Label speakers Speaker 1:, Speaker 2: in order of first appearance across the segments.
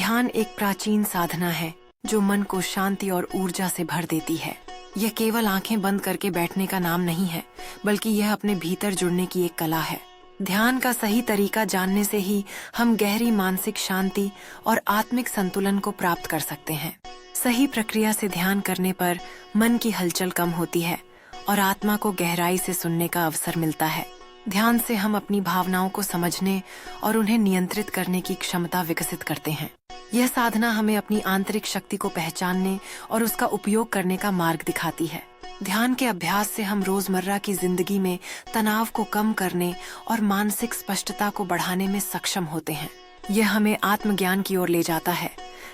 Speaker 1: ध्यान एक प्राचीन साधना है जो मन को शांति और ऊर्जा से भर देती है। यह केवल आंखें बंद करके बैठने का नाम नहीं है, बल्कि यह अपने भीतर जुड़ने की एक कला है। ध्यान का सही तरीका जानने से ही हम गहरी मानसिक शांति और आत्मिक संतुलन को प्राप्त कर सकते हैं। सही प्रक्रिया से ध्यान करने पर मन की हलचल कम होती है और आत्मा को गहराई से सुनने का अवसर मिलता है। ध्यान से हम अपनी भावनाओं को समझने और उन्हें नियंत्रित करने की क्षमता विकसित करते हैं। यह साधना हमें अपनी आंतरिक शक्ति को पहचानने और उसका उपयोग करने का मार्ग दिखाती है। ध्यान के अभ्यास से हम रोजमर्रा की जिंदगी में तनाव को कम करने और मानसिक स्पष्टता को बढ़ाने में सक्षम होते हैं। यह हमें आत्मज्ञान की ओर ले जाता है,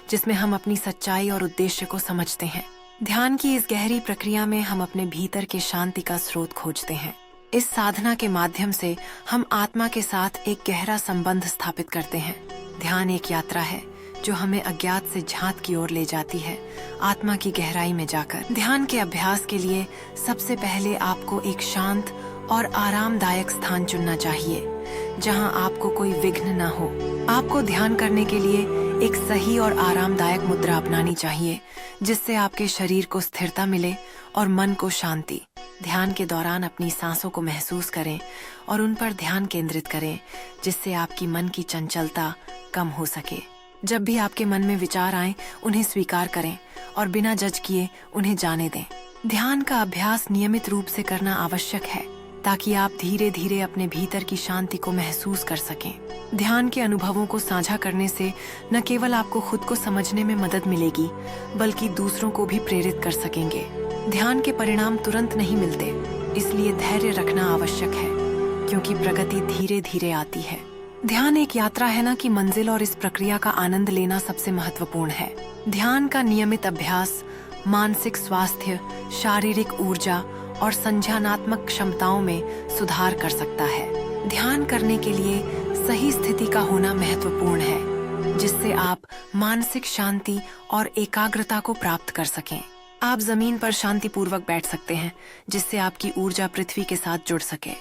Speaker 1: जिसमें हम अपनी सच्चाई और उद्देश्य को समझते हैं। ध्यान की इस गहरी प्रक्रिया में हम अपने भीतर के शांति का स्रोत खोजते हैं। इस साधना के माध्यम से हम आत्मा के साथ एक गहरा संबंध स्थापित करते हैं। ध्यान एक यात्रा है जो हमें अज्ञात से झांत की ओर ले जाती है, आत्मा की गहराई में जाकर। ध्यान के अभ्यास के लिए सबसे पहले आपको एक शांत और आरामदायक स्थान चुनना चाहिए, जहां आपको कोई विघ्न न हो। आपको ध्यान करने के लिए एक सही और आरामदायक मुद्रा अपनानी चाहिए, जिससे आपके शरीर को स्थिरता मिले और मन को शांति। ध्यान के दौरान अपनी सांसों को महसूस करें और उन पर ध्यान केंद्रित करें, जिससे आपकी मन की चंचलता कम हो सके। जब भी आपके मन में विचार आए, उन्हें स्वीकार करें और बिना जज किए उन्हें जाने दें। ध्यान का अभ्यास नियमित रूप से करना आवश्यक है, ताकि आप धीरे धीरे अपने भीतर की शांति को महसूस कर सकें। ध्यान के अनुभवों को साझा करने से न केवल आपको खुद को समझने में मदद मिलेगी, बल्कि दूसरों को भी प्रेरित कर सकेंगे। ध्यान के परिणाम तुरंत नहीं मिलते, इसलिए धैर्य रखना आवश्यक है, क्योंकि प्रगति धीरे धीरे आती है। ध्यान एक यात्रा है ना कि मंजिल, और इस प्रक्रिया का आनंद लेना सबसे महत्वपूर्ण है। ध्यान का नियमित अभ्यास मानसिक स्वास्थ्य, शारीरिक ऊर्जा और संज्ञानात्मक क्षमताओं में सुधार कर सकता है। ध्यान करने के लिए सही स्थिति का होना महत्वपूर्ण है, जिससे आप मानसिक शांति और एकाग्रता को प्राप्त कर सकें। आप जमीन पर शांतिपूर्वक बैठ सकते हैं, जिससे आपकी ऊर्जा पृथ्वी के साथ जुड़ सके,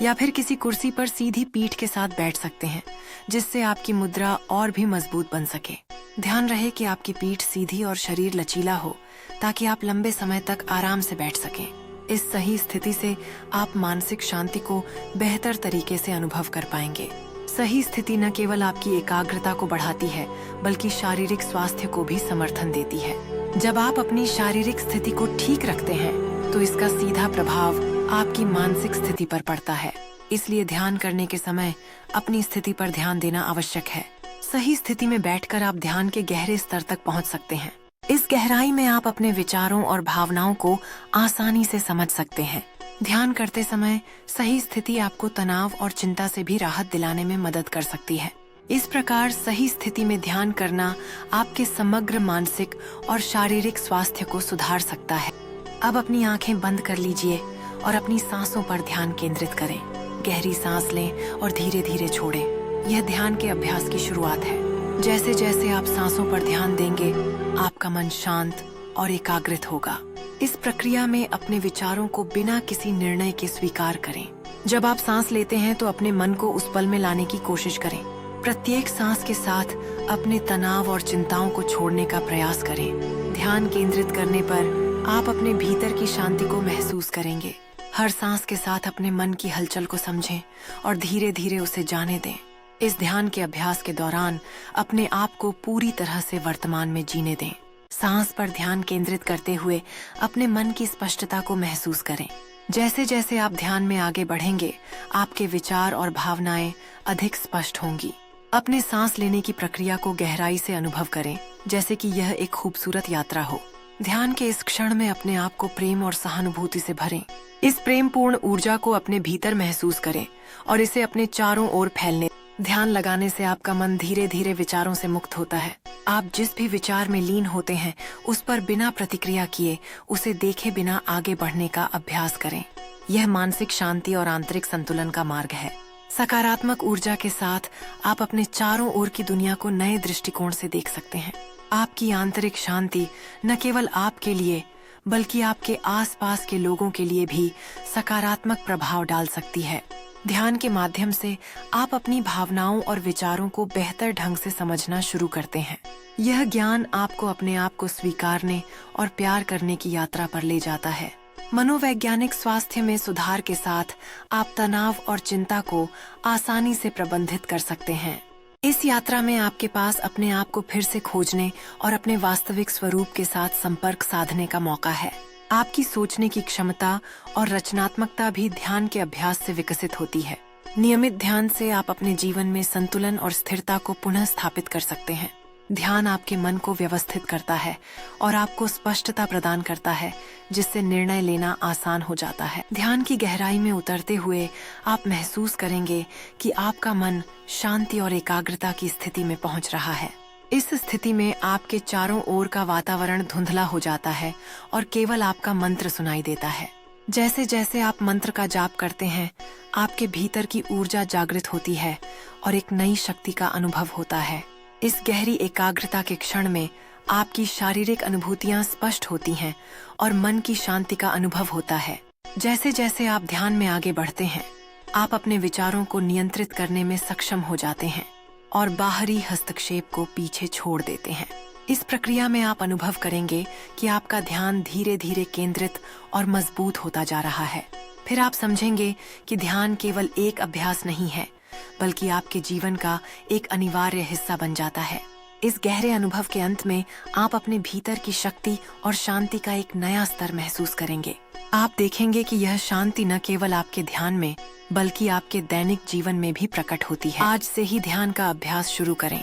Speaker 1: या फिर किसी कुर्सी पर सीधी पीठ के साथ बैठ सकते हैं, जिससे आपकी मुद्रा और भी मजबूत बन सके। ध्यान रहे कि आपकी पीठ सीधी और शरीर लचीला हो, ताकि आप लंबे समय तक आराम से बैठ सकें। इस सही स्थिति से आप मानसिक शांति को बेहतर तरीके से अनुभव कर पाएंगे। सही स्थिति न केवल आपकी एकाग्रता को बढ़ाती है, बल्कि शारीरिक स्वास्थ्य को भी समर्थन देती है। जब आप अपनी शारीरिक स्थिति को ठीक रखते हैं, तो इसका सीधा प्रभाव आपकी मानसिक स्थिति पर पड़ता है। इसलिए ध्यान करने के समय अपनी स्थिति पर ध्यान देना आवश्यक है। सही स्थिति में बैठकर आप ध्यान के गहरे स्तर तक पहुंच सकते हैं। इस गहराई में आप अपने विचारों और भावनाओं को आसानी से समझ सकते हैं। ध्यान करते समय सही स्थिति आपको तनाव और चिंता से भी राहत दिलाने में मदद कर सकती है। इस प्रकार सही स्थिति में ध्यान करना आपके समग्र मानसिक और शारीरिक स्वास्थ्य को सुधार सकता है। अब अपनी आंखें बंद कर लीजिए और अपनी सांसों पर ध्यान केंद्रित करें। गहरी सांस लें और धीरे धीरे छोड़ें। यह ध्यान के अभ्यास की शुरुआत है। जैसे जैसे आप सांसों पर ध्यान देंगे, आपका मन शांत और एकाग्रित होगा। इस प्रक्रिया में अपने विचारों को बिना किसी निर्णय के स्वीकार करें। जब आप सांस लेते हैं, तो अपने मन को उस पल में लाने की कोशिश करें। प्रत्येक सांस के साथ अपने तनाव और चिंताओं को छोड़ने का प्रयास करें। ध्यान केंद्रित करने पर आप अपने भीतर की शांति को महसूस करेंगे। हर सांस के साथ अपने मन की हलचल को समझें और धीरे धीरे उसे जाने दें। इस ध्यान के अभ्यास के दौरान अपने आप को पूरी तरह से वर्तमान में जीने दें। सांस पर ध्यान केंद्रित करते हुए अपने मन की स्पष्टता को महसूस करें। जैसे जैसे आप ध्यान में आगे बढ़ेंगे, आपके विचार और भावनाएं अधिक स्पष्ट होंगी। अपने सांस लेने की प्रक्रिया को गहराई से अनुभव करें, जैसे कि यह एक खूबसूरत यात्रा हो। ध्यान के इस क्षण में अपने आप को प्रेम और सहानुभूति से भरें। इस प्रेमपूर्ण ऊर्जा को अपने भीतर महसूस करें और इसे अपने चारों ओर फैलने। ध्यान लगाने से आपका मन धीरे धीरे विचारों से मुक्त होता है। आप जिस भी विचार में लीन होते हैं, उस पर बिना प्रतिक्रिया किए, उसे देखे बिना आगे बढ़ने का अभ्यास करें। यह मानसिक शांति और आंतरिक संतुलन का मार्ग है। सकारात्मक ऊर्जा के साथ आप अपने चारों ओर की दुनिया को नए दृष्टिकोण से देख सकते हैं। आपकी आंतरिक शांति न केवल आपके लिए, बल्कि आपके आसपास के लोगों के लिए भी सकारात्मक प्रभाव डाल सकती है। ध्यान के माध्यम से आप अपनी भावनाओं और विचारों को बेहतर ढंग से समझना शुरू करते हैं। यह ज्ञान आपको अपने आप को स्वीकारने और प्यार करने की यात्रा पर ले जाता है। मनोवैज्ञानिक स्वास्थ्य में सुधार के साथ आप तनाव और चिंता को आसानी से प्रबंधित कर सकते हैं। इस यात्रा में आपके पास अपने आप को फिर से खोजने और अपने वास्तविक स्वरूप के साथ संपर्क साधने का मौका है। आपकी सोचने की क्षमता और रचनात्मकता भी ध्यान के अभ्यास से विकसित होती है। नियमित ध्यान से आप अपने जीवन में संतुलन और स्थिरता को पुनः स्थापित कर सकते हैं। ध्यान आपके मन को व्यवस्थित करता है और आपको स्पष्टता प्रदान करता है, जिससे निर्णय लेना आसान हो जाता है। ध्यान की गहराई में उतरते हुए आप महसूस करेंगे कि आपका मन शांति और एकाग्रता की स्थिति में पहुंच रहा है। इस स्थिति में आपके चारों ओर का वातावरण धुंधला हो जाता है और केवल आपका मंत्र सुनाई देता है। जैसे जैसे आप मंत्र का जाप करते हैं, आपके भीतर की ऊर्जा जागृत होती है और एक नई शक्ति का अनुभव होता है। इस गहरी एकाग्रता के क्षण में आपकी शारीरिक अनुभूतियां स्पष्ट होती हैं और मन की शांति का अनुभव होता है। जैसे जैसे आप ध्यान में आगे बढ़ते हैं, आप अपने विचारों को नियंत्रित करने में सक्षम हो जाते हैं और बाहरी हस्तक्षेप को पीछे छोड़ देते हैं। इस प्रक्रिया में आप अनुभव करेंगे कि आपका ध्यान धीरे धीरे केंद्रित और मजबूत होता जा रहा है। फिर आप समझेंगे कि ध्यान केवल एक अभ्यास नहीं है, बल्कि आपके जीवन का एक अनिवार्य हिस्सा बन जाता है। इस गहरे अनुभव के अंत में आप अपने भीतर की शक्ति और शांति का एक नया स्तर महसूस करेंगे। आप देखेंगे कि यह शांति न केवल आपके ध्यान में, बल्कि आपके दैनिक जीवन में भी प्रकट होती है। आज से ही ध्यान का अभ्यास शुरू करें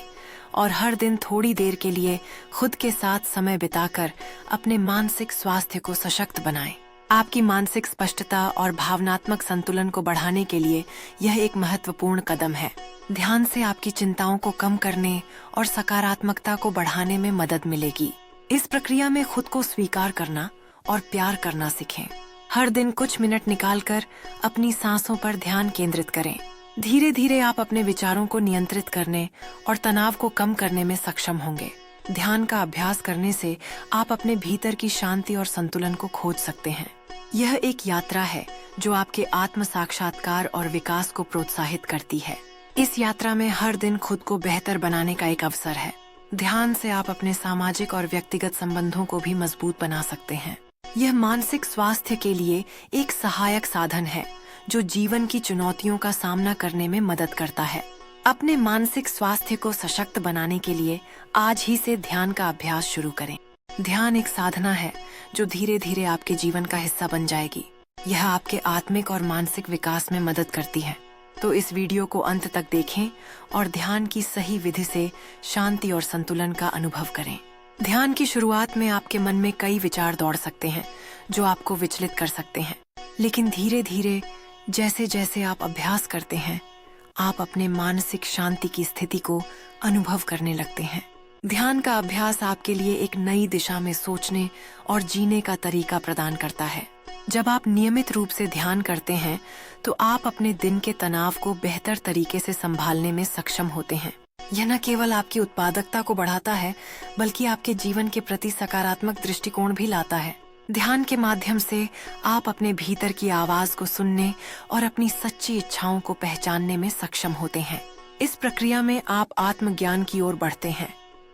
Speaker 1: और हर दिन थोड़ी देर के लिए खुद के साथ समय बिताकर अपने मानसिक स्वास्थ्य को सशक्त बनाएं। आपकी मानसिक स्पष्टता और भावनात्मक संतुलन को बढ़ाने के लिए यह एक महत्वपूर्ण कदम है। ध्यान से आपकी चिंताओं को कम करने और सकारात्मकता को बढ़ाने में मदद मिलेगी। इस प्रक्रिया में खुद को स्वीकार करना और प्यार करना सीखें। हर दिन कुछ मिनट निकालकर अपनी सांसों पर ध्यान केंद्रित करें। धीरे धीरे आप अपने विचारों को नियंत्रित करने और तनाव को कम करने में सक्षम होंगे। ध्यान का अभ्यास करने से आप अपने भीतर की शांति और संतुलन को खोज सकते हैं। यह एक यात्रा है जो आपके आत्म साक्षात्कार और विकास को प्रोत्साहित करती है। इस यात्रा में हर दिन खुद को बेहतर बनाने का एक अवसर है। ध्यान से आप अपने सामाजिक और व्यक्तिगत संबंधों को भी मजबूत बना सकते हैं। यह मानसिक स्वास्थ्य के लिए एक सहायक साधन है जो जीवन की चुनौतियों का सामना करने में मदद करता है। अपने मानसिक स्वास्थ्य को सशक्त बनाने के लिए आज ही से ध्यान का अभ्यास शुरू करें। ध्यान एक साधना है जो धीरे धीरे आपके जीवन का हिस्सा बन जाएगी। यह आपके आत्मिक और मानसिक विकास में मदद करती है। तो इस वीडियो को अंत तक देखें और ध्यान की सही विधि से शांति और संतुलन का अनुभव करें। ध्यान की शुरुआत में आपके मन में कई विचार दौड़ सकते हैं जो आपको विचलित कर सकते हैं, लेकिन धीरे धीरे जैसे जैसे आप अभ्यास करते हैं, आप अपने मानसिक शांति की स्थिति को अनुभव करने लगते हैं। ध्यान का अभ्यास आपके लिए एक नई दिशा में सोचने और जीने का तरीका प्रदान करता है। जब आप नियमित रूप से ध्यान करते हैं, तो आप अपने दिन के तनाव को बेहतर तरीके से संभालने में सक्षम होते हैं। यह न केवल आपकी उत्पादकता को बढ़ाता है, बल्कि आपके जीवन के प्रति सकारात्मक दृष्टिकोण भी लाता है। ध्यान के माध्यम से आप अपने भीतर की आवाज को सुनने और अपनी सच्ची इच्छाओं को पहचानने में सक्षम होते हैं। इस प्रक्रिया में आप आत्मज्ञान की ओर बढ़ते हैं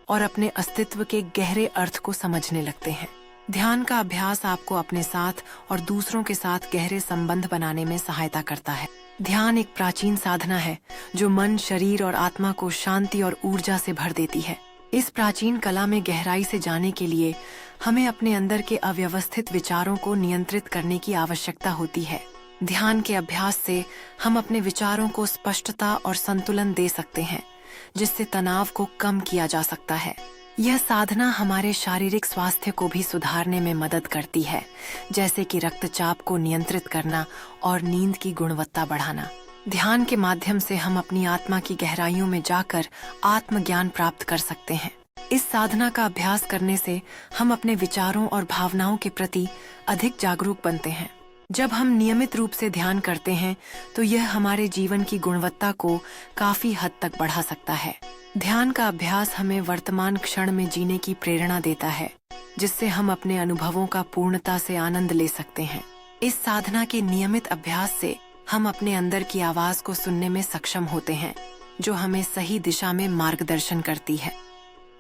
Speaker 1: और अपने अस्तित्व के गहरे अर्थ को समझने लगते हैं। ध्यान का अभ्यास आपको अपने साथ और दूसरों के साथ गहरे संबंध बनाने में सहायता करता है। ध्यान एक प्राचीन साधना है जो मन, शरीर और आत्मा को शांति और ऊर्जा से भर देती है। इस प्राचीन कला में गहराई से जाने के लिए हमें अपने अंदर के अव्यवस्थित विचारों को नियंत्रित करने की आवश्यकता होती है। ध्यान के अभ्यास से हम अपने विचारों को स्पष्टता और संतुलन दे सकते हैं, जिससे तनाव को कम किया जा सकता है। यह साधना हमारे शारीरिक स्वास्थ्य को भी सुधारने में मदद करती है, जैसे कि रक्तचाप को नियंत्रित करना और नींद की गुणवत्ता बढ़ाना। ध्यान के माध्यम से हम अपनी आत्मा की गहराइयों में जाकर आत्मज्ञान प्राप्त कर सकते हैं। इस साधना का अभ्यास करने से हम अपने विचारों और भावनाओं के प्रति अधिक जागरूक बनते हैं। जब हम नियमित रूप से ध्यान करते हैं, तो यह हमारे जीवन की गुणवत्ता को काफी हद तक बढ़ा सकता है। ध्यान का अभ्यास हमें वर्तमान क्षण में जीने की प्रेरणा देता है, जिससे हम अपने अनुभवों का पूर्णता से आनंद ले सकते हैं। इस साधना के नियमित अभ्यास से हम अपने अंदर की आवाज को सुनने में सक्षम होते हैं, जो हमें सही दिशा में मार्गदर्शन करती है।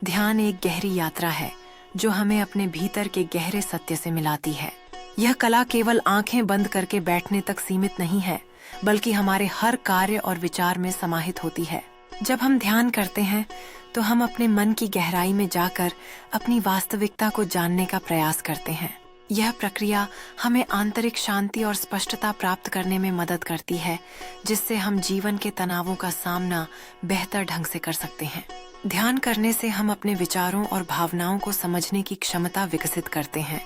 Speaker 1: ध्यान एक गहरी यात्रा है जो हमें अपने भीतर के गहरे सत्य से मिलाती है। यह कला केवल आंखें बंद करके बैठने तक सीमित नहीं है, बल्कि हमारे हर कार्य और विचार में समाहित होती है। जब हम ध्यान करते हैं तो हम अपने मन की गहराई में जाकर अपनी वास्तविकता को जानने का प्रयास करते हैं। यह प्रक्रिया हमें आंतरिक शांति और स्पष्टता प्राप्त करने में मदद करती है, जिससे हम जीवन के तनावों का सामना बेहतर ढंग से कर सकते हैं। ध्यान करने से हम अपने विचारों और भावनाओं को समझने की क्षमता विकसित करते हैं,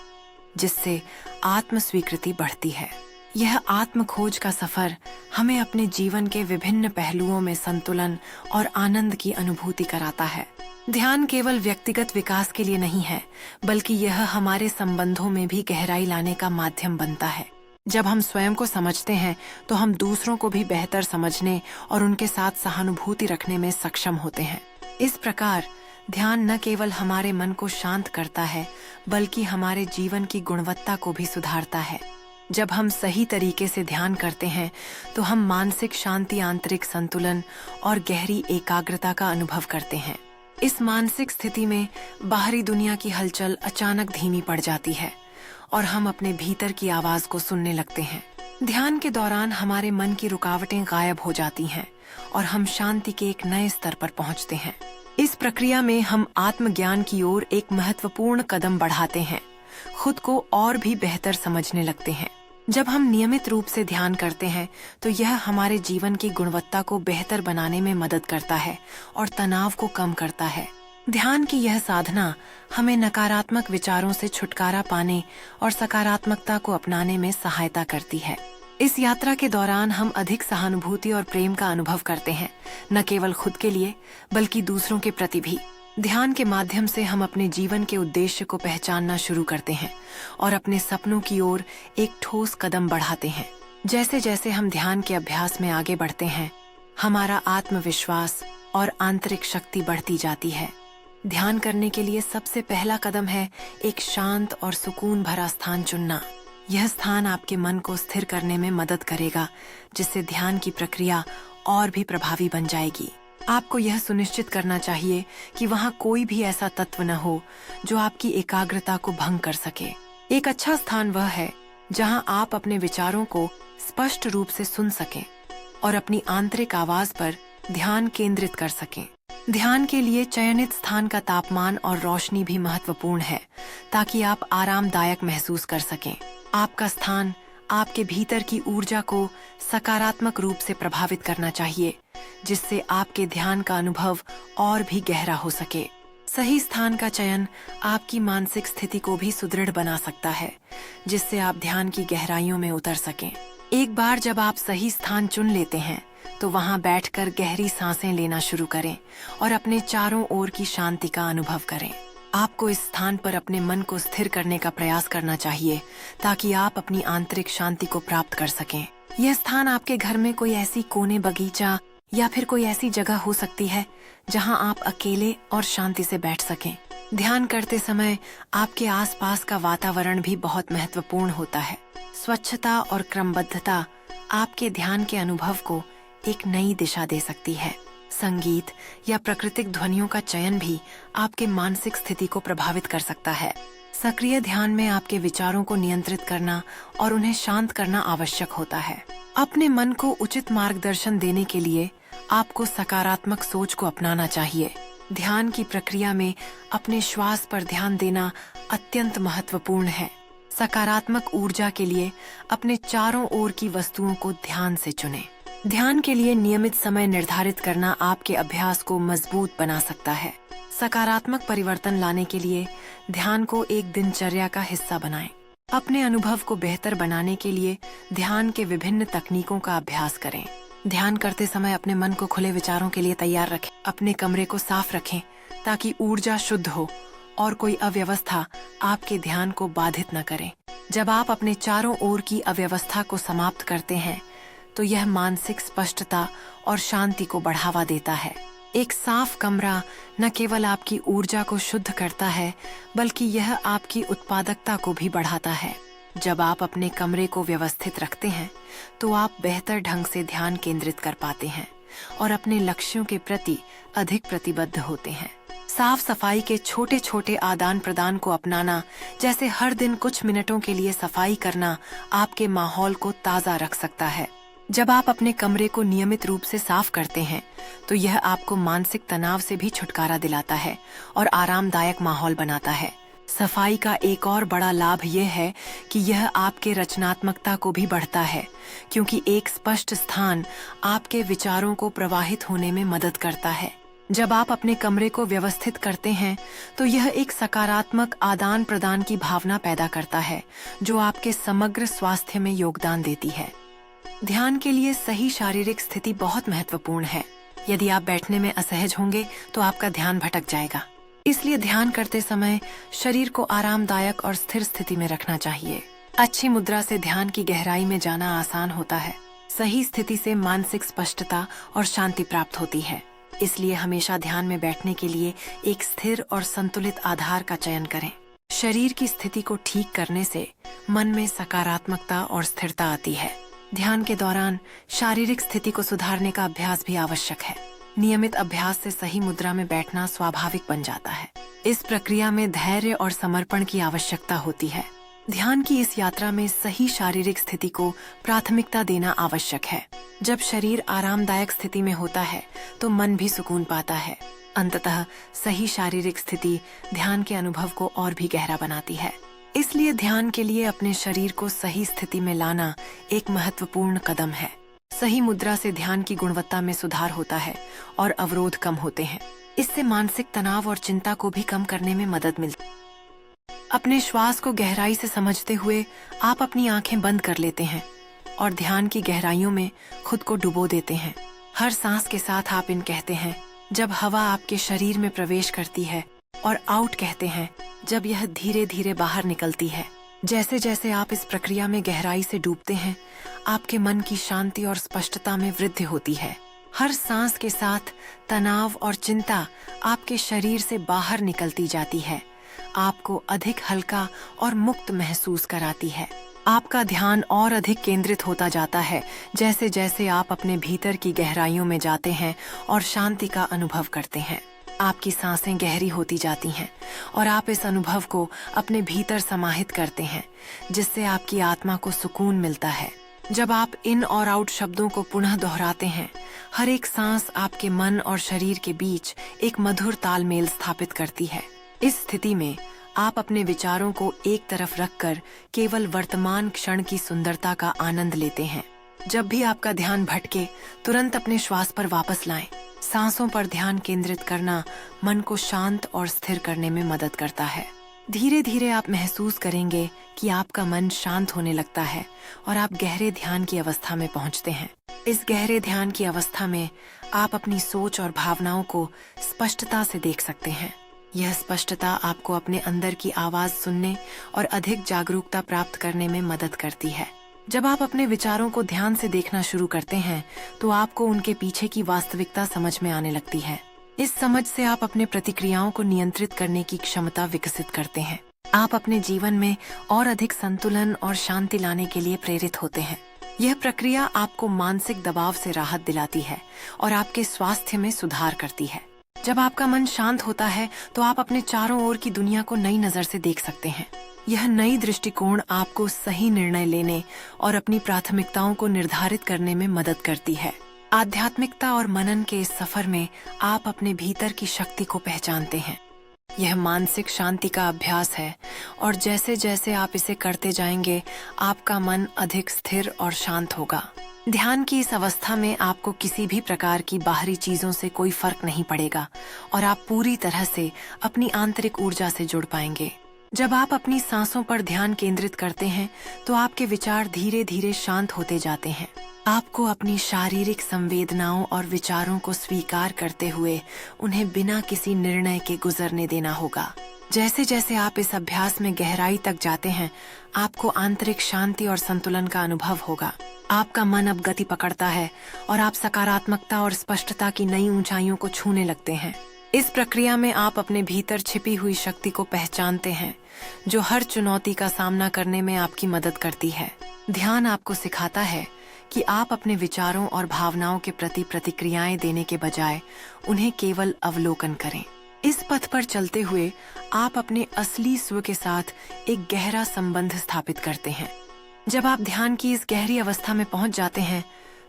Speaker 1: जिससे आत्म स्वीकृति बढ़ती है। यह आत्म खोज का सफर हमें अपने जीवन के विभिन्न पहलुओं में संतुलन और आनंद की अनुभूति कराता है। ध्यान केवल व्यक्तिगत विकास के लिए नहीं है, बल्कि यह हमारे संबंधों में भी गहराई लाने का माध्यम बनता है। जब हम स्वयं को समझते हैं तो हम दूसरों को भी बेहतर समझने और उनके साथ सहानुभूति रखने में सक्षम होते हैं। इस प्रकार ध्यान न केवल हमारे मन को शांत करता है, बल्कि हमारे जीवन की गुणवत्ता को भी सुधारता है। जब हम सही तरीके से ध्यान करते हैं तो हम मानसिक शांति, आंतरिक संतुलन और गहरी एकाग्रता का अनुभव करते हैं। इस मानसिक स्थिति में बाहरी दुनिया की हलचल अचानक धीमी पड़ जाती है और हम अपने भीतर की आवाज को सुनने लगते हैं। ध्यान के दौरान हमारे मन की रुकावटें गायब हो जाती हैं और हम शांति के एक नए स्तर पर पहुंचते हैं। इस प्रक्रिया में हम आत्मज्ञान की ओर एक महत्वपूर्ण कदम बढ़ाते हैं, खुद को और भी बेहतर समझने लगते हैं। जब हम नियमित रूप से ध्यान करते हैं तो यह हमारे जीवन की गुणवत्ता को बेहतर बनाने में मदद करता है और तनाव को कम करता है। ध्यान की यह साधना हमें नकारात्मक विचारों से छुटकारा पाने और सकारात्मकता को अपनाने में सहायता करती है। इस यात्रा के दौरान हम अधिक सहानुभूति और प्रेम का अनुभव करते हैं, न केवल खुद के लिए बल्कि दूसरों के प्रति भी। ध्यान के माध्यम से हम अपने जीवन के उद्देश्य को पहचानना शुरू करते हैं और अपने सपनों की ओर एक ठोस कदम बढ़ाते हैं। जैसे जैसे हम ध्यान के अभ्यास में आगे बढ़ते हैं, हमारा आत्मविश्वास और आंतरिक शक्ति बढ़ती जाती है। ध्यान करने के लिए सबसे पहला कदम है एक शांत और सुकून भरा स्थान चुनना। यह स्थान आपके मन को स्थिर करने में मदद करेगा, जिससे ध्यान की प्रक्रिया और भी प्रभावी बन जाएगी। आपको यह सुनिश्चित करना चाहिए कि वहाँ कोई भी ऐसा तत्व न हो जो आपकी एकाग्रता को भंग कर सके। एक अच्छा स्थान वह है जहाँ आप अपने विचारों को स्पष्ट रूप से सुन सकें और अपनी आंतरिक आवाज पर ध्यान केंद्रित कर सकें। ध्यान के लिए चयनित स्थान का तापमान और रोशनी भी महत्वपूर्ण है, ताकि आप आरामदायक महसूस कर सकें। आपका स्थान आपके भीतर की ऊर्जा को सकारात्मक रूप से प्रभावित करना चाहिए, जिससे आपके ध्यान का अनुभव और भी गहरा हो सके। सही स्थान का चयन आपकी मानसिक स्थिति को भी सुदृढ़ बना सकता है, जिससे आप ध्यान की गहराइयों में उतर सकें। एक बार जब आप सही स्थान चुन लेते हैं तो वहां बैठकर गहरी सांसें लेना शुरू करें और अपने चारों ओर की शांति का अनुभव करें। आपको इस स्थान पर अपने मन को स्थिर करने का प्रयास करना चाहिए, ताकि आप अपनी आंतरिक शांति को प्राप्त कर सकें। यह स्थान आपके घर में कोई ऐसी कोने, बगीचा या फिर कोई ऐसी जगह हो सकती है जहां आप अकेले और शांति से बैठ सकें। ध्यान करते समय आपके आसपास का वातावरण भी बहुत महत्वपूर्ण होता है। स्वच्छता और क्रमबद्धता आपके ध्यान के अनुभव को एक नई दिशा दे सकती है। संगीत या प्राकृतिक ध्वनियों का चयन भी आपके मानसिक स्थिति को प्रभावित कर सकता है। सक्रिय ध्यान में आपके विचारों को नियंत्रित करना और उन्हें शांत करना आवश्यक होता है। अपने मन को उचित मार्गदर्शन देने के लिए आपको सकारात्मक सोच को अपनाना चाहिए। ध्यान की प्रक्रिया में अपने श्वास पर ध्यान देना अत्यंत महत्वपूर्ण है। सकारात्मक ऊर्जा के लिए अपने चारों ओर की वस्तुओं को ध्यान से चुनें। ध्यान के लिए नियमित समय निर्धारित करना आपके अभ्यास को मजबूत बना सकता है। सकारात्मक परिवर्तन लाने के लिए ध्यान को एक दिनचर्या का हिस्सा बनाएं। अपने अनुभव को बेहतर बनाने के लिए ध्यान के विभिन्न तकनीकों का अभ्यास करें। ध्यान करते समय अपने मन को खुले विचारों के लिए तैयार रखें। अपने कमरे को साफ रखें ताकि ऊर्जा शुद्ध हो और कोई अव्यवस्था आपके ध्यान को बाधित न करे। जब आप अपने चारों ओर की अव्यवस्था को समाप्त करते हैं तो यह मानसिक स्पष्टता और शांति को बढ़ावा देता है। एक साफ कमरा न केवल आपकी ऊर्जा को शुद्ध करता है, बल्कि यह आपकी उत्पादकता को भी बढ़ाता है। जब आप अपने कमरे को व्यवस्थित रखते हैं तो आप बेहतर ढंग से ध्यान केंद्रित कर पाते हैं और अपने लक्ष्यों के प्रति अधिक प्रतिबद्ध होते हैं। साफ सफाई के छोटे छोटे आदान प्रदान को अपनाना, जैसे हर दिन कुछ मिनटों के लिए सफाई करना, आपके माहौल को ताज़ा रख सकता है। जब आप अपने कमरे को नियमित रूप से साफ करते हैं तो यह आपको मानसिक तनाव से भी छुटकारा दिलाता है और आरामदायक माहौल बनाता है। सफाई का एक और बड़ा लाभ यह है कि यह आपके रचनात्मकता को भी बढ़ता है, क्योंकि एक स्पष्ट स्थान आपके विचारों को प्रवाहित होने में मदद करता है। जब आप अपने कमरे को व्यवस्थित करते हैं तो यह एक सकारात्मक आदान प्रदान की भावना पैदा करता है, जो आपके समग्र स्वास्थ्य में योगदान देती है। ध्यान के लिए सही शारीरिक स्थिति बहुत महत्वपूर्ण है। यदि आप बैठने में असहज होंगे तो आपका ध्यान भटक जाएगा। इसलिए ध्यान करते समय शरीर को आरामदायक और स्थिर स्थिति में रखना चाहिए। अच्छी मुद्रा से ध्यान की गहराई में जाना आसान होता है। सही स्थिति से मानसिक स्पष्टता और शांति प्राप्त होती है। इसलिए हमेशा ध्यान में बैठने के लिए एक स्थिर और संतुलित आधार का चयन करें। शरीर की स्थिति को ठीक करने से मन में सकारात्मकता और स्थिरता आती है। ध्यान के दौरान शारीरिक स्थिति को सुधारने का अभ्यास भी आवश्यक है। नियमित अभ्यास से सही मुद्रा में बैठना स्वाभाविक बन जाता है। इस प्रक्रिया में धैर्य और समर्पण की आवश्यकता होती है। ध्यान की इस यात्रा में सही शारीरिक स्थिति को प्राथमिकता देना आवश्यक है। जब शरीर आरामदायक स्थिति में होता है तो मन भी सुकून पाता है। अंततः सही शारीरिक स्थिति ध्यान के अनुभव को और भी गहरा बनाती है। इसलिए ध्यान के लिए अपने शरीर को सही स्थिति में लाना एक महत्वपूर्ण कदम है। सही मुद्रा से ध्यान की गुणवत्ता में सुधार होता है और अवरोध कम होते हैं। इससे मानसिक तनाव और चिंता को भी कम करने में मदद मिलती है। अपने श्वास को गहराई से समझते हुए आप अपनी आंखें बंद कर लेते हैं और ध्यान की गहराइयों में खुद को डुबो देते हैं। हर सांस के साथ आप इन कहते हैं जब हवा आपके शरीर में प्रवेश करती है, और आउट कहते हैं जब यह धीरे धीरे बाहर निकलती है। जैसे जैसे आप इस प्रक्रिया में गहराई से डूबते हैं, आपके मन की शांति और स्पष्टता में वृद्धि होती है। हर सांस के साथ तनाव और चिंता आपके शरीर से बाहर निकलती जाती है, आपको अधिक हल्का और मुक्त महसूस कराती है। आपका ध्यान और अधिक केंद्रित होता जाता है जैसे जैसे आप अपने भीतर की गहराइयों में जाते हैं और शांति का अनुभव करते हैं। आपकी सांसें गहरी होती जाती हैं और आप इस अनुभव को अपने भीतर समाहित करते हैं, जिससे आपकी आत्मा को सुकून मिलता है। जब आप इन और आउट शब्दों को पुनः दोहराते हैं, हर एक सांस आपके मन और शरीर के बीच एक मधुर तालमेल स्थापित करती है। इस स्थिति में आप अपने विचारों को एक तरफ रखकर केवल वर्तमान क्षण की सुंदरता का आनंद लेते हैं। जब भी आपका ध्यान भटके, तुरंत अपने श्वास पर वापस लाएं। सांसों पर ध्यान केंद्रित करना मन को शांत और स्थिर करने में मदद करता है। धीरे धीरे आप महसूस करेंगे कि आपका मन शांत होने लगता है और आप गहरे ध्यान की अवस्था में पहुंचते हैं। इस गहरे ध्यान की अवस्था में आप अपनी सोच और भावनाओं को स्पष्टता से देख सकते हैं। यह स्पष्टता आपको अपने अंदर की आवाज सुनने और अधिक जागरूकता प्राप्त करने में मदद करती है। जब आप अपने विचारों को ध्यान से देखना शुरू करते हैं तो आपको उनके पीछे की वास्तविकता समझ में आने लगती है। इस समझ से आप अपने प्रतिक्रियाओं को नियंत्रित करने की क्षमता विकसित करते हैं। आप अपने जीवन में और अधिक संतुलन और शांति लाने के लिए प्रेरित होते हैं। यह प्रक्रिया आपको मानसिक दबाव से राहत दिलाती है और आपके स्वास्थ्य में सुधार करती है। जब आपका मन शांत होता है तो आप अपने चारों ओर की दुनिया को नई नजर से देख सकते हैं। यह नई दृष्टिकोण आपको सही निर्णय लेने और अपनी प्राथमिकताओं को निर्धारित करने में मदद करती है। आध्यात्मिकता और मनन के इस सफर में आप अपने भीतर की शक्ति को पहचानते हैं। यह मानसिक शांति का अभ्यास है और जैसे जैसे आप इसे करते जाएंगे, आपका मन अधिक स्थिर और शांत होगा। ध्यान की इस अवस्था में आपको किसी भी प्रकार की बाहरी चीजों से कोई फर्क नहीं पड़ेगा और आप पूरी तरह से अपनी आंतरिक ऊर्जा से जुड़ पाएंगे। जब आप अपनी सांसों पर ध्यान केंद्रित करते हैं तो आपके विचार धीरे धीरे शांत होते जाते हैं। आपको अपनी शारीरिक संवेदनाओं और विचारों को स्वीकार करते हुए उन्हें बिना किसी निर्णय के गुजरने देना होगा। जैसे जैसे आप इस अभ्यास में गहराई तक जाते हैं, आपको आंतरिक शांति और संतुलन का अनुभव होगा। आपका मन अब गति पकड़ता है और आप सकारात्मकता और स्पष्टता की नई ऊंचाइयों को छूने लगते हैं। इस प्रक्रिया में आप अपने भीतर छिपी हुई शक्ति को पहचानते हैं, जो हर चुनौती का सामना करने में आपकी मदद करती है। ध्यान आपको सिखाता है कि आप अपने विचारों और भावनाओं के प्रति प्रतिक्रियाएं देने के बजाय उन्हें केवल अवलोकन करें। इस पथ पर चलते हुए आप अपने असली स्व के साथ एक गहरा संबंध स्थापित करते हैं। जब आप ध्यान की इस गहरी अवस्था में पहुंच जाते हैं,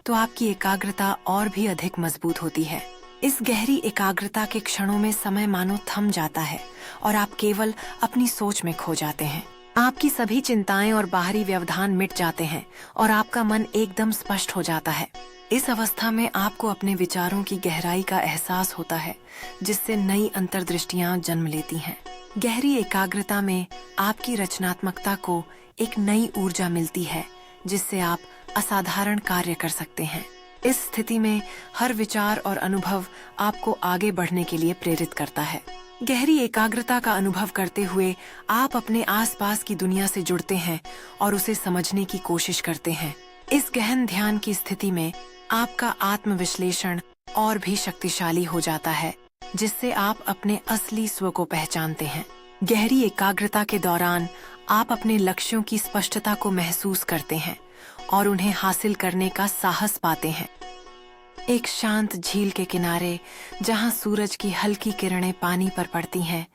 Speaker 1: तो आपकी एकाग्रता और भी अधिक मजबूत होती है। इस गहरी एकाग्रता के क्षणों में समय मानो थम जाता है और आप केवल अपनी सोच में खो जाते हैं। आपकी सभी चिंताएं और बाहरी व्यवधान मिट जाते हैं और आपका मन एकदम स्पष्ट हो जाता है। इस अवस्था में आपको अपने विचारों की गहराई का एहसास होता है, जिससे नई अंतर्दृष्टियां जन्म लेती हैं। गहरी एकाग्रता में आपकी रचनात्मकता को एक नई ऊर्जा मिलती है, जिससे आप असाधारण कार्य कर सकते हैं। इस स्थिति में हर विचार और अनुभव आपको आगे बढ़ने के लिए प्रेरित करता है। गहरी एकाग्रता का अनुभव करते हुए आप अपने आसपास की दुनिया से जुड़ते हैं और उसे समझने की कोशिश करते हैं। इस गहन ध्यान की स्थिति में आपका आत्मविश्लेषण और भी शक्तिशाली हो जाता है, जिससे आप अपने असली स्व को पहचानते हैं। गहरी एकाग्रता के दौरान आप अपने लक्ष्यों की स्पष्टता को महसूस करते हैं और उन्हें हासिल करने का साहस पाते हैं। एक शांत झील के किनारे, जहां सूरज की हल्की किरणें पानी पर पड़ती हैं,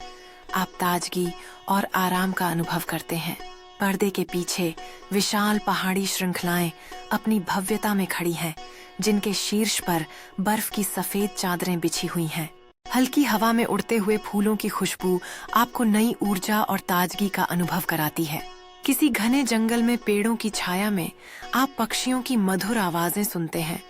Speaker 1: आप ताजगी और आराम का अनुभव करते हैं। पर्दे के पीछे विशाल पहाड़ी श्रृंखलाएं अपनी भव्यता में खड़ी हैं, जिनके शीर्ष पर बर्फ की सफेद चादरें बिछी हुई हैं। हल्की हवा में उड़ते हुए फूलों की खुशबू आपको नई ऊर्जा और ताजगी का अनुभव कराती है। किसी घने जंगल में पेड़ों की छाया में आप पक्षियों की मधुर आवाजें सुनते हैं,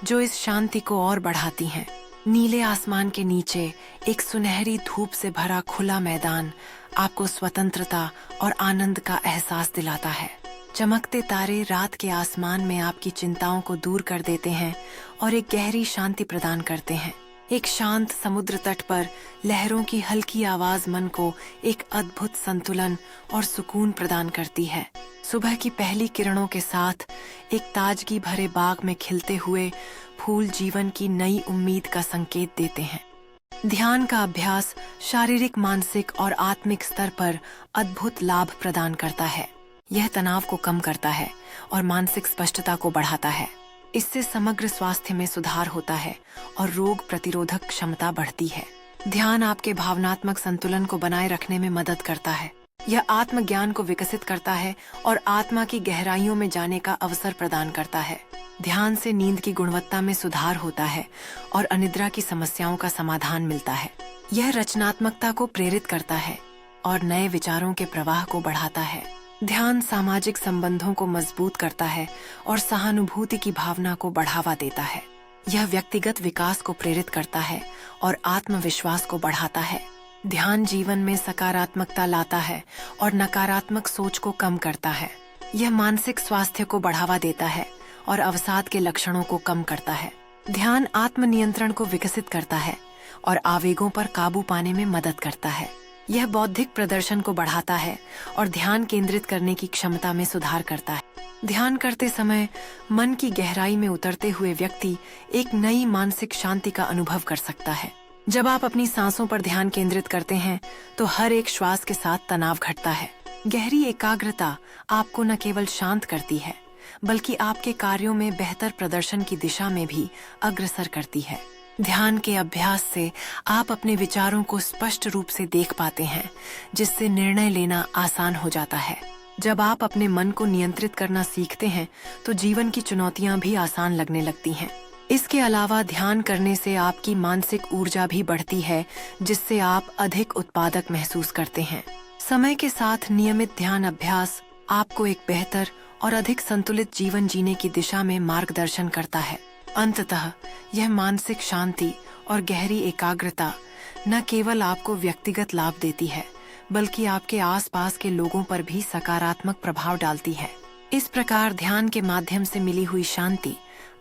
Speaker 1: जो इस शांति को और बढ़ाती हैं। नीले आसमान के नीचे एक सुनहरी धूप से भरा खुला मैदान आपको स्वतंत्रता और आनंद का एहसास दिलाता है। चमकते तारे रात के आसमान में आपकी चिंताओं को दूर कर देते हैं और एक गहरी शांति प्रदान करते हैं। एक शांत समुद्र तट पर लहरों की हल्की आवाज मन को एक अद्भुत संतुलन और सुकून प्रदान करती है। सुबह की पहली किरणों के साथ एक ताजगी भरे बाग में खिलते हुए फूल जीवन की नई उम्मीद का संकेत देते हैं। ध्यान का अभ्यास शारीरिक, मानसिक और आत्मिक स्तर पर अद्भुत लाभ प्रदान करता है। यह तनाव को कम करता है और मानसिक स्पष्टता को बढ़ाता है। इससे समग्र स्वास्थ्य में सुधार होता है और रोग प्रतिरोधक क्षमता बढ़ती है। ध्यान आपके भावनात्मक संतुलन को बनाए रखने में मदद करता है। यह आत्मज्ञान को विकसित करता है और आत्मा की गहराइयों में जाने का अवसर प्रदान करता है। ध्यान से नींद की गुणवत्ता में सुधार होता है और अनिद्रा की समस्याओं का समाधान मिलता है। यह रचनात्मकता को प्रेरित करता है और नए विचारों के प्रवाह को बढ़ाता है। ध्यान सामाजिक संबंधों को मजबूत करता है और सहानुभूति की भावना को बढ़ावा देता है। यह व्यक्तिगत विकास को प्रेरित करता है और आत्मविश्वास को बढ़ाता है। ध्यान जीवन में सकारात्मकता लाता है और नकारात्मक सोच को कम करता है। यह मानसिक स्वास्थ्य को बढ़ावा देता है और अवसाद के लक्षणों को कम करता है। ध्यान आत्मनियंत्रण को विकसित करता है और आवेगों पर काबू पाने में मदद करता है। यह बौद्धिक प्रदर्शन को बढ़ाता है और ध्यान केंद्रित करने की क्षमता में सुधार करता है। ध्यान करते समय मन की गहराई में उतरते हुए व्यक्ति एक नई मानसिक शांति का अनुभव कर सकता है। जब आप अपनी सांसों पर ध्यान केंद्रित करते हैं, तो हर एक श्वास के साथ तनाव घटता है। गहरी एकाग्रता आपको न केवल शांत करती है, बल्कि आपके कार्यों में बेहतर प्रदर्शन की दिशा में भी अग्रसर करती है। ध्यान के अभ्यास से आप अपने विचारों को स्पष्ट रूप से देख पाते हैं, जिससे निर्णय लेना आसान हो जाता है। जब आप अपने मन को नियंत्रित करना सीखते हैं, तो जीवन की चुनौतियां भी आसान लगने लगती हैं। इसके अलावा ध्यान करने से आपकी मानसिक ऊर्जा भी बढ़ती है, जिससे आप अधिक उत्पादक महसूस करते हैं। समय के साथ नियमित ध्यान अभ्यास आपको एक बेहतर और अधिक संतुलित जीवन जीने की दिशा में मार्गदर्शन करता है। अंततः यह मानसिक शांति और गहरी एकाग्रता न केवल आपको व्यक्तिगत लाभ देती है, बल्कि आपके आसपास के लोगों पर भी सकारात्मक प्रभाव डालती है। इस प्रकार ध्यान के माध्यम से मिली हुई शांति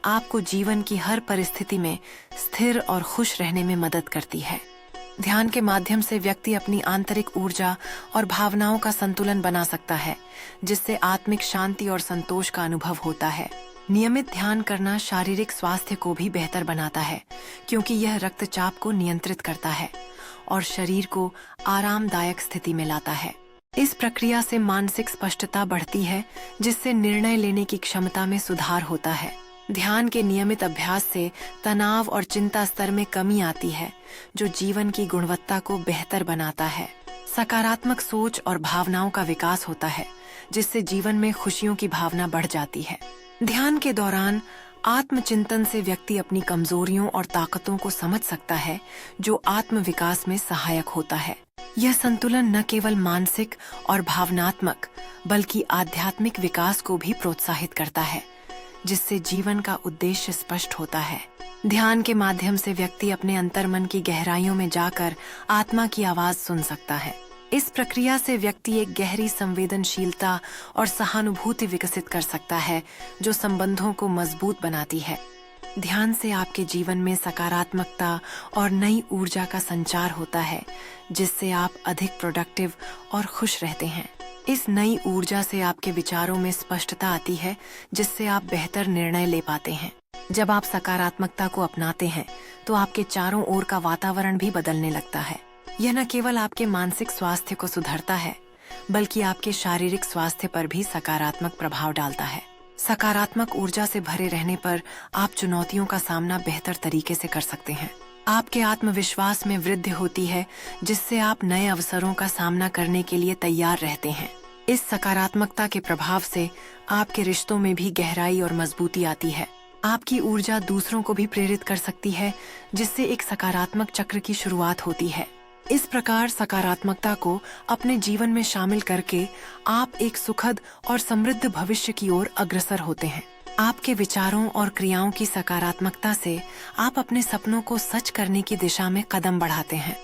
Speaker 1: आपको जीवन की हर परिस्थिति में स्थिर और खुश रहने में मदद करती है। ध्यान के माध्यम से व्यक्ति अपनी आंतरिक ऊर्जा और भावनाओं का संतुलन बना सकता है, जिससे आत्मिक शांति और संतोष का अनुभव होता है। नियमित ध्यान करना शारीरिक स्वास्थ्य को भी बेहतर बनाता है, क्योंकि यह रक्तचाप को नियंत्रित करता है और शरीर को आरामदायक स्थिति में लाता है। इस प्रक्रिया से मानसिक स्पष्टता बढ़ती है, जिससे निर्णय लेने की क्षमता में सुधार होता है। ध्यान के नियमित अभ्यास से तनाव और चिंता स्तर में कमी आती है, जो जीवन की गुणवत्ता को बेहतर बनाता है। सकारात्मक सोच और भावनाओं का विकास होता है, जिससे जीवन में खुशियों की भावना बढ़ जाती है। ध्यान के दौरान आत्मचिंतन से व्यक्ति अपनी कमजोरियों और ताकतों को समझ सकता है, जो आत्म विकास में सहायक होता है। यह संतुलन न केवल मानसिक और भावनात्मक बल्कि आध्यात्मिक विकास को भी प्रोत्साहित करता है, जिससे जीवन का उद्देश्य स्पष्ट होता है। ध्यान के माध्यम से व्यक्ति अपने अंतर्मन की गहराइयों में जाकर आत्मा की आवाज सुन सकता है। इस प्रक्रिया से व्यक्ति एक गहरी संवेदनशीलता और सहानुभूति विकसित कर सकता है, जो संबंधों को मजबूत बनाती है। ध्यान से आपके जीवन में सकारात्मकता और नई ऊर्जा का संचार होता है, जिससे आप अधिक प्रोडक्टिव और खुश रहते हैं। इस नई ऊर्जा से आपके विचारों में स्पष्टता आती है, जिससे आप बेहतर निर्णय ले पाते हैं। जब आप सकारात्मकता को अपनाते हैं, तो आपके चारों ओर का वातावरण भी बदलने लगता है। यह न केवल आपके मानसिक स्वास्थ्य को सुधारता है, बल्कि आपके शारीरिक स्वास्थ्य पर भी सकारात्मक प्रभाव डालता है। सकारात्मक ऊर्जा से भरे रहने पर आप चुनौतियों का सामना बेहतर तरीके से कर सकते हैं। आपके आत्मविश्वास में वृद्धि होती है, जिससे आप नए अवसरों का सामना करने के लिए तैयार रहते हैं। इस सकारात्मकता के प्रभाव से आपके रिश्तों में भी गहराई और मजबूती आती है। आपकी ऊर्जा दूसरों को भी प्रेरित कर सकती है, जिससे एक सकारात्मक चक्र की शुरुआत होती है। इस प्रकार सकारात्मकता को अपने जीवन में शामिल करके आप एक सुखद और समृद्ध भविष्य की ओर अग्रसर होते हैं। आपके विचारों और क्रियाओं की सकारात्मकता से आप अपने सपनों को सच करने की दिशा में कदम बढ़ाते हैं।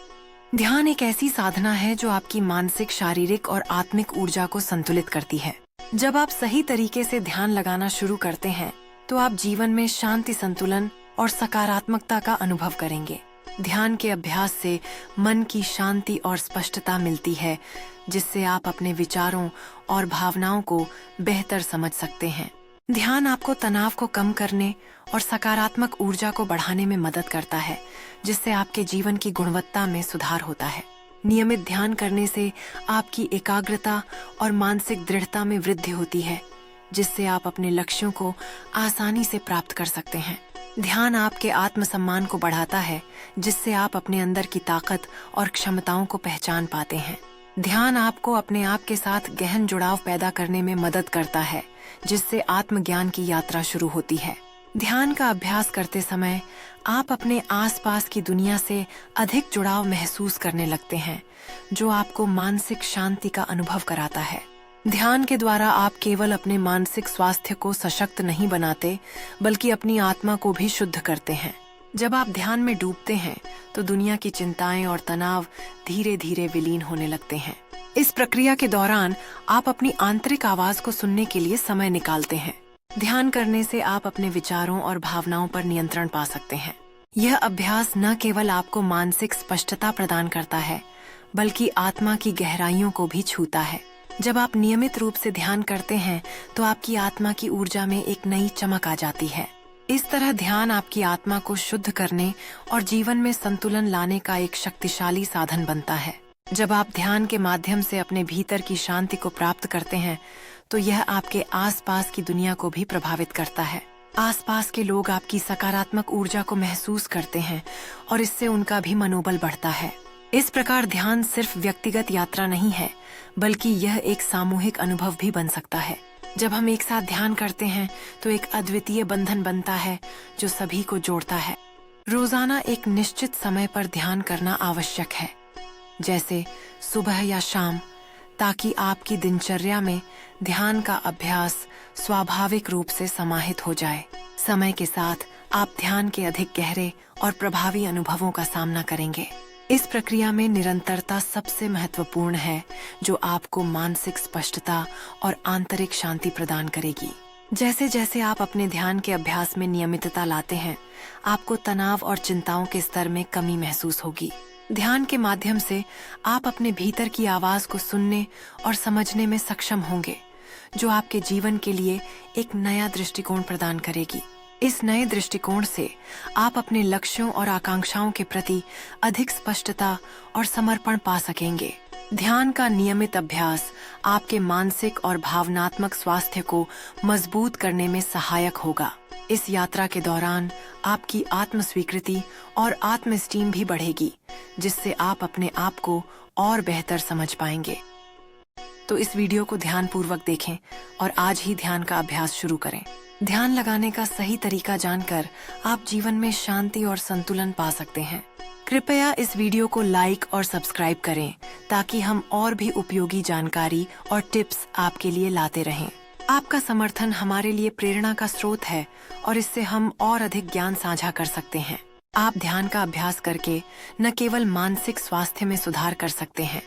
Speaker 1: ध्यान एक ऐसी साधना है जो आपकी मानसिक, शारीरिक और आत्मिक ऊर्जा को संतुलित करती है। जब आप सही तरीके से ध्यान लगाना शुरू करते हैं, तो आप जीवन में शांति, संतुलन और सकारात्मकता का अनुभव करेंगे। ध्यान के अभ्यास से मन की शांति और स्पष्टता मिलती है, जिससे आप अपने विचारों और भावनाओं को बेहतर समझ सकते हैं। ध्यान आपको तनाव को कम करने और सकारात्मक ऊर्जा को बढ़ाने में मदद करता है, जिससे आपके जीवन की गुणवत्ता में सुधार होता है। नियमित ध्यान करने से आपकी एकाग्रता और मानसिक दृढ़ता में वृद्धि होती है, जिससे आप अपने लक्ष्यों को आसानी से प्राप्त कर सकते हैं। ध्यान आपके आत्मसम्मान को बढ़ाता है, जिससे आप अपने अंदर की ताकत और क्षमताओं को पहचान पाते हैं। ध्यान आपको अपने आप के साथ गहन जुड़ाव पैदा करने में मदद करता है, जिससे आत्मज्ञान की यात्रा शुरू होती है। ध्यान का अभ्यास करते समय आप अपने आसपास की दुनिया से अधिक जुड़ाव महसूस करने लगते हैं, जो आपको मानसिक शांति का अनुभव कराता है। ध्यान के द्वारा आप केवल अपने मानसिक स्वास्थ्य को सशक्त नहीं बनाते, बल्कि अपनी आत्मा को भी शुद्ध करते हैं। जब आप ध्यान में डूबते हैं, तो दुनिया की चिंताएं और तनाव धीरे धीरे विलीन होने लगते हैं। इस प्रक्रिया के दौरान आप अपनी आंतरिक आवाज को सुनने के लिए समय निकालते हैं। ध्यान करने से आप अपने विचारों और भावनाओं पर नियंत्रण पा सकते हैं। यह अभ्यास न केवल आपको मानसिक स्पष्टता प्रदान करता है, बल्कि आत्मा की गहराइयों को भी छूता है। जब आप नियमित रूप से ध्यान करते हैं, तो आपकी आत्मा की ऊर्जा में एक नई चमक आ जाती है। इस तरह ध्यान आपकी आत्मा को शुद्ध करने और जीवन में संतुलन लाने का एक शक्तिशाली साधन बनता है। जब आप ध्यान के माध्यम से अपने भीतर की शांति को प्राप्त करते हैं, तो यह आपके आसपास की दुनिया को भी प्रभावित करता है। आसपास के लोग आपकी सकारात्मक ऊर्जा को महसूस करते हैं और इससे उनका भी मनोबल बढ़ता है। इस प्रकार ध्यान सिर्फ व्यक्तिगत यात्रा नहीं है, बल्कि यह एक सामूहिक अनुभव भी बन सकता है। जब हम एक साथ ध्यान करते हैं, तो एक अद्वितीय बंधन बनता है, जो सभी को जोड़ता है। रोजाना एक निश्चित समय पर ध्यान करना आवश्यक है, जैसे सुबह या शाम, ताकि आपकी दिनचर्या में ध्यान का अभ्यास स्वाभाविक रूप से समाहित हो जाए। समय के साथ आप ध्यान के अधिक गहरे और प्रभावी अनुभवों का सामना करेंगे। इस प्रक्रिया में निरंतरता सबसे महत्वपूर्ण है, जो आपको मानसिक स्पष्टता और आंतरिक शांति प्रदान करेगी। जैसे जैसे आप अपने ध्यान के अभ्यास में नियमितता लाते हैं, आपको तनाव और चिंताओं के स्तर में कमी महसूस होगी। ध्यान के माध्यम से आप अपने भीतर की आवाज को सुनने और समझने में सक्षम होंगे, जो आपके जीवन के लिए एक नया दृष्टिकोण प्रदान करेगी। इस नए दृष्टिकोण से आप अपने लक्ष्यों और आकांक्षाओं के प्रति अधिक स्पष्टता और समर्पण पा सकेंगे। ध्यान का नियमित अभ्यास आपके मानसिक और भावनात्मक स्वास्थ्य को मजबूत करने में सहायक होगा। इस यात्रा के दौरान आपकी आत्म स्वीकृति और आत्मस्टीम भी बढ़ेगी, जिससे आप अपने आप को और बेहतर समझ पाएंगे। तो इस वीडियो को ध्यानपूर्वक देखें और आज ही ध्यान का अभ्यास शुरू करें। ध्यान लगाने का सही तरीका जानकर आप जीवन में शांति और संतुलन पा सकते हैं। कृपया इस वीडियो को लाइक और सब्सक्राइब करें ताकि हम और भी उपयोगी जानकारी और टिप्स आपके लिए लाते रहें। आपका समर्थन हमारे लिए प्रेरणा का स्रोत है और इससे हम और अधिक ज्ञान साझा कर सकते हैं। आप ध्यान का अभ्यास करके न केवल मानसिक स्वास्थ्य में सुधार कर सकते हैं,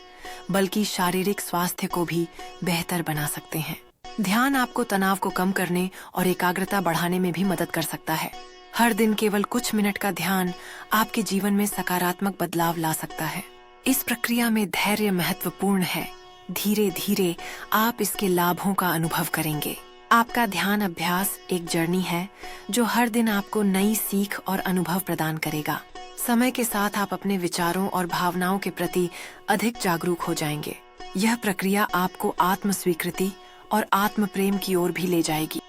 Speaker 1: बल्कि शारीरिक स्वास्थ्य को भी बेहतर बना सकते हैं। ध्यान आपको तनाव को कम करने और एकाग्रता बढ़ाने में भी मदद कर सकता है। हर दिन केवल कुछ मिनट का ध्यान आपके जीवन में सकारात्मक बदलाव ला सकता है। इस प्रक्रिया में धैर्य महत्वपूर्ण है। धीरे धीरे आप इसके लाभों का अनुभव करेंगे। आपका ध्यान अभ्यास एक जर्नी है जो हर दिन आपको नई सीख और अनुभव प्रदान करेगा। समय के साथ आप अपने विचारों और भावनाओं के प्रति अधिक जागरूक हो जाएंगे। यह प्रक्रिया आपको आत्म स्वीकृति और आत्म प्रेम की ओर भी ले जाएगी।